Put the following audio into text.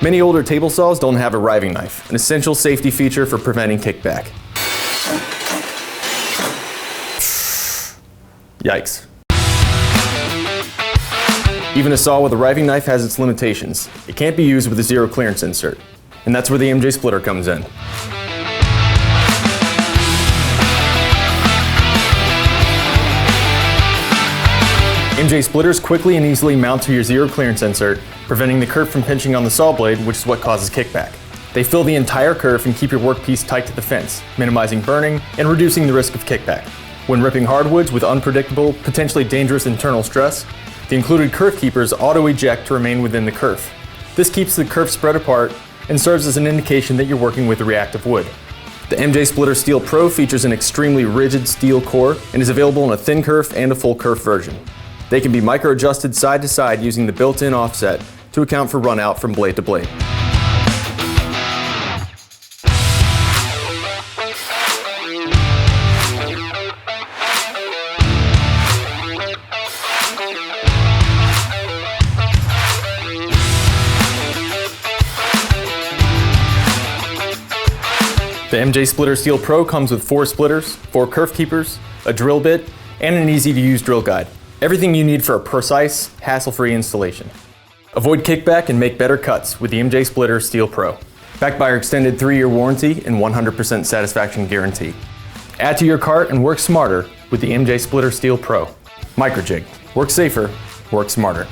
Many older table saws don't have a riving knife, an essential safety feature for preventing kickback. Yikes. Even a saw with a riving knife has its limitations. It can't be used with a zero clearance insert. And that's where the MJ Splitter comes in. MJ Splitters quickly and easily mount to your zero clearance insert, preventing the kerf from pinching on the saw blade, which is what causes kickback. They fill the entire kerf and keep your workpiece tight to the fence, minimizing burning and reducing the risk of kickback. When ripping hardwoods with unpredictable, potentially dangerous internal stress, the included kerf keepers auto-eject to remain within the kerf. This keeps the kerf spread apart and serves as an indication that you're working with reactive wood. The MJ Splitter Steel Pro features an extremely rigid steel core and is available in a thin kerf and a full kerf version. They can be micro-adjusted side to side using the built-in offset to account for runout from blade to blade. The MJ Splitter Steel Pro comes with 4 splitters, 4 kerf keepers, a drill bit, and an easy-to-use drill guide. Everything you need for a precise, hassle-free installation. Avoid kickback and make better cuts with the MJ Splitter Steel Pro. Backed by our extended 3-year warranty and 100% satisfaction guarantee. Add to your cart and work smarter with the MJ Splitter Steel Pro. MicroJig. Work safer, work smarter.